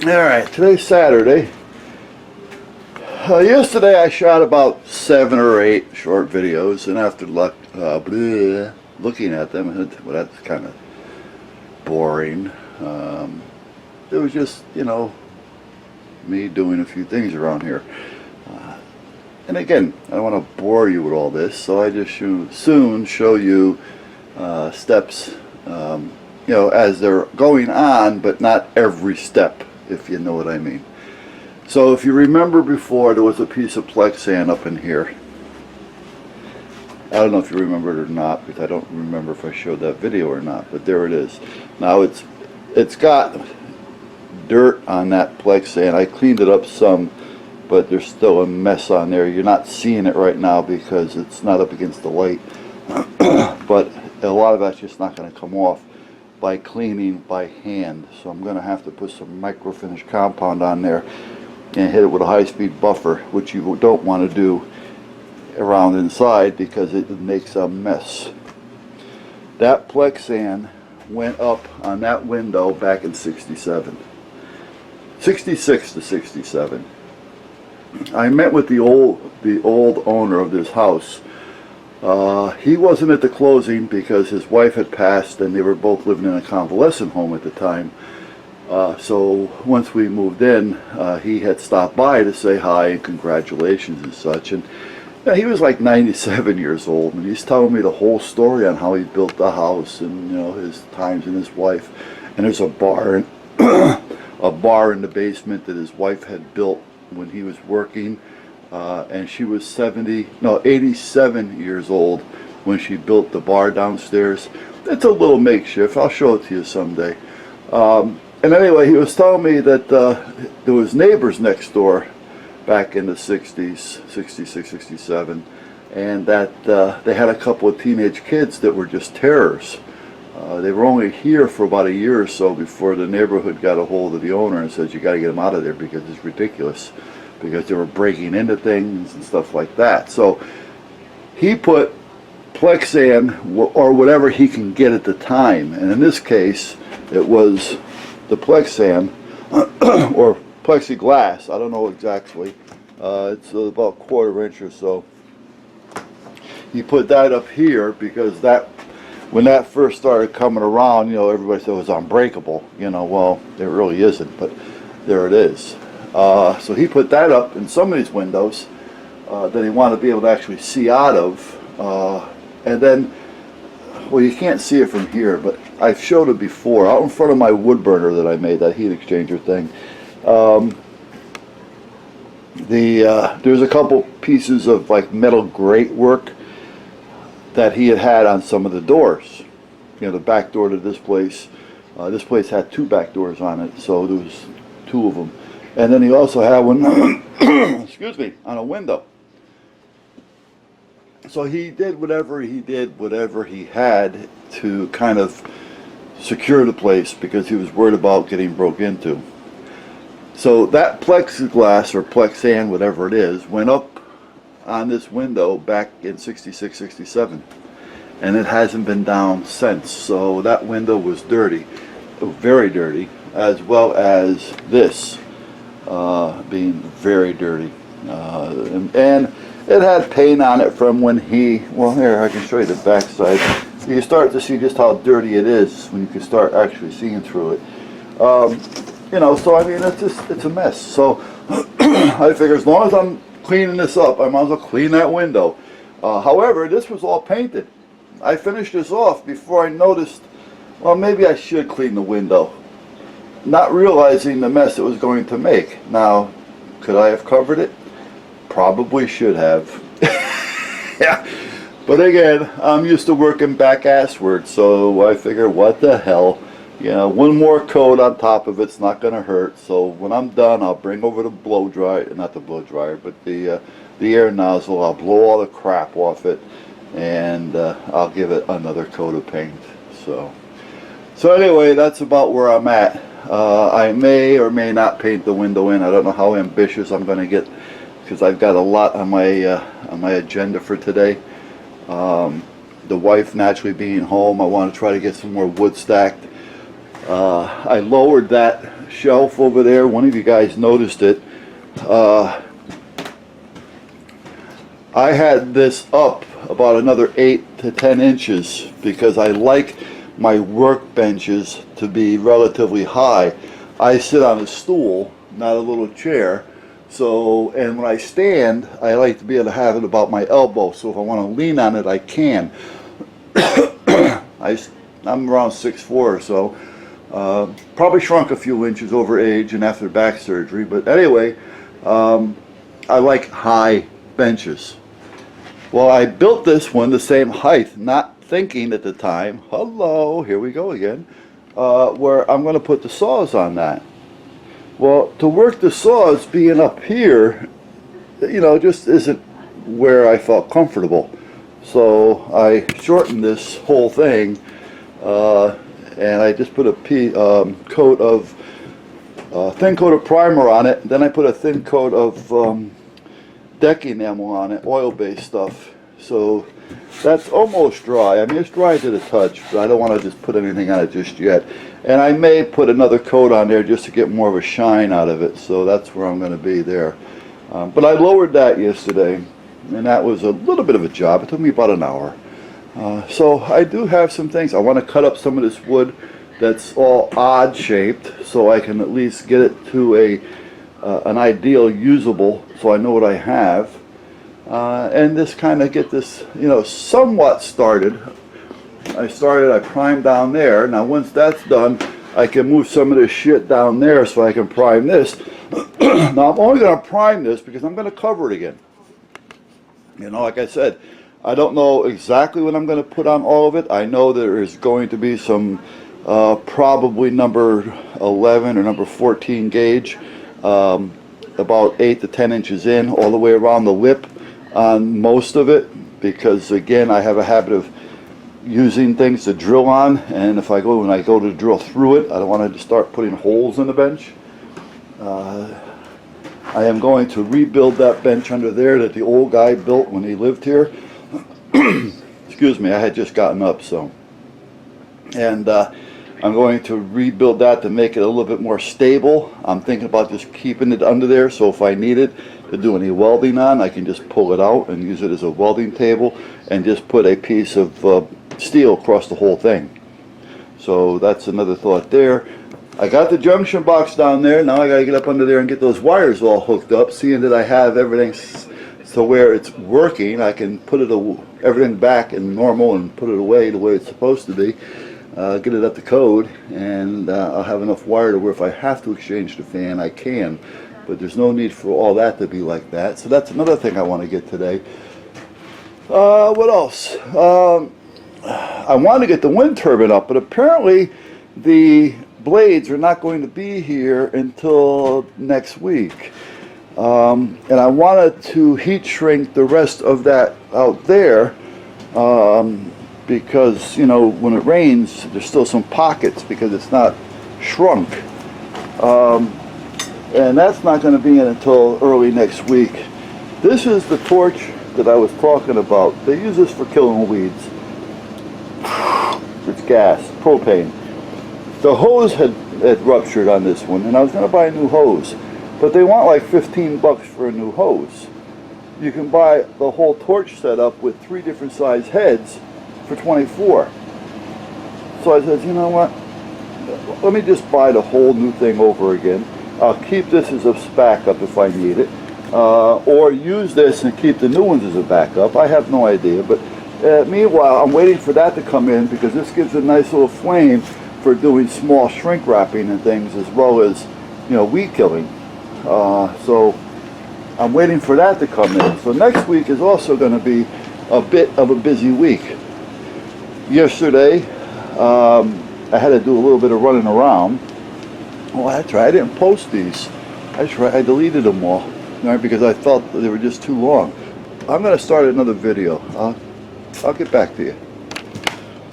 Alright, today's Saturday. Yesterday I shot about 7 or 8 short videos, and after looking at them, well, that's kind of boring. It was just, me doing a few things around here. And again, I don't want to bore you with all this, so I just soon show you steps, as they're going on, but not every step, if you know what I mean. So if you remember before, there was a piece of Plexan up in here. I don't know if you remember it or not, because I don't remember if I showed that video or not, but there it is. Now it's got dirt on that Plexan. I cleaned it up some, but there's still a mess on there. You're not seeing it right now because it's not up against the light, but a lot of that's just not going to come off by cleaning by hand. So I'm going to have to put some microfinish compound on there and hit it with a high-speed buffer, which you don't want to do around inside because it makes a mess. That Plexan went up on that window back in 67. 66 to 67. I met with the old owner of this house. He wasn't at the closing because his wife had passed and they were both living in a convalescent home at the time. So once we moved in, he had stopped by to say hi and congratulations and such. And he was like 97 years old, and he's telling me the whole story on how he built the house and his times and his wife. And there's a bar a bar in the basement that his wife had built when he was working. And she was 87 years old when she built the bar downstairs. It's a little makeshift. I'll show it to you someday. And anyway, he was telling me that there was neighbors next door back in the 60s, 66, 67, and that they had a couple of teenage kids that were just terrors. They were only here for about a year or so before the neighborhood got a hold of the owner and said, you got to get them out of there because it's ridiculous, because they were breaking into things and stuff like that. So he put Plexan or whatever he can get at the time, and in this case it was the Plexan or plexiglass, I don't know exactly. It's about 1/4 inch or so. He put that up here because when that first started coming around, everybody said it was unbreakable. Well, it really isn't, but there it is. So he put that up in some of these windows that he wanted to be able to actually see out of. And then, well, you can't see it from here, but I've showed it before, out in front of my wood burner that I made, that heat exchanger thing. There's a couple pieces of like metal grate work that he had on some of the doors. The back door to this place. This place had 2 back doors on it, so there was 2 of them. And then he also had one, excuse me, on a window. So he did whatever he had to kind of secure the place because he was worried about getting broke into. So that plexiglass or Plexan, whatever it is, went up on this window back in 66, 67. And it hasn't been down since. So that window was dirty, very dirty, as well as this being very dirty. And it had paint on it from when well, here, I can show you the back side. You start to see just how dirty it is when you can start actually seeing through it. So I mean, it's a mess. So I figure as long as I'm cleaning this up, I might as well clean that window. However, this was all painted. I finished this off before I noticed, well, maybe I should clean the window, not realizing the mess it was going to make. Now, could I have covered it? Probably should have. Yeah. But again, I'm used to working back-assward, so I figure, what the hell? One more coat on top of it's not going to hurt. So when I'm done, I'll bring over the blow dryer, not the blow dryer, but the air nozzle. I'll blow all the crap off it, and I'll give it another coat of paint. So anyway, that's about where I'm at. I may or may not paint the window in. I don't know how ambitious I'm going to get, because I've got a lot on my agenda for today. The wife naturally being home, I want to try to get some more wood stacked. I lowered that shelf over there. One of you guys noticed it. I had this up about another 8 to 10 inches because I like my workbenches to be relatively high. I sit on a stool, not a little chair. So, and when I stand, I like to be able to have it about my elbow. So if I want to lean on it, I can. I'm around 6'4" or so. Probably shrunk a few inches over age and after back surgery. But anyway, I like high benches. Well, I built this one the same height, not thinking at the time, hello, here we go again, where I'm going to put the saws on that. Well, to work the saws being up here, you know, just isn't where I felt comfortable. So I shortened this whole thing, and I just put a thin coat of primer on it. Then I put a thin coat of deck enamel on it, oil-based stuff. So that's almost dry. I mean, it's dry to the touch, but I don't want to just put anything on it just yet. And I may put another coat on there just to get more of a shine out of it. So that's where I'm going to be there. But I lowered that yesterday, and that was a little bit of a job. It took me about an hour. So I do have some things. I want to cut up some of this wood that's all odd shaped, so I can at least get it to an ideal usable, so I know what I have, and just kind of get this, you know, somewhat started. I primed down there. Now once that's done, I can move some of this shit down there so I can prime this. Now I'm only going to prime this because I'm going to cover it again. You know, like I said, I don't know exactly what I'm going to put on all of it. I know there is going to be some probably number 11 or number 14 gauge, about 8 to 10 inches in, all the way around the lip on most of it, because again, I have a habit of using things to drill on, and when I go to drill through it, I don't want to start putting holes in the bench. I am going to rebuild that bench under there that the old guy built when he lived here. Excuse me, I had just gotten up, so. And I'm going to rebuild that to make it a little bit more stable. I'm thinking about just keeping it under there, so if I need it to do any welding on, I can just pull it out and use it as a welding table and just put a piece of steel across the whole thing. So that's another thought there. I got the junction box down there. Now I got to get up under there and get those wires all hooked up, seeing that I have everything so where it's working. I can put everything back in normal and put it away the way it's supposed to be. Get it up to code, and I'll have enough wire to where if I have to exchange the fan, I can. But there's no need for all that to be like that. So that's another thing I want to get today. What else? I want to get the wind turbine up, but apparently the blades are not going to be here until next week. And I wanted to heat shrink the rest of that out there. Because, you know, when it rains, there's still some pockets because it's not shrunk. And that's not going to be in until early next week. This is the torch that I was talking about. They use this for killing weeds. It's gas, propane. The hose had ruptured on this one, and I was going to buy a new hose. But they want like $15 for a new hose. You can buy the whole torch setup with 3 different size heads for $24. So I said, you know what, let me just buy the whole new thing over again. I'll keep this as a backup if I need it, or use this and keep the new ones as a backup. I have no idea, but meanwhile I'm waiting for that to come in because this gives a nice little flame for doing small shrink wrapping and things, as well as, you know, weed killing. So I'm waiting for that to come in. So next week is also going to be a bit of a busy week. Yesterday, I had to do a little bit of running around. Oh, that's right, I didn't post these. I deleted them all, right, because I felt that they were just too long. I'm going to start another video. I'll get back to you.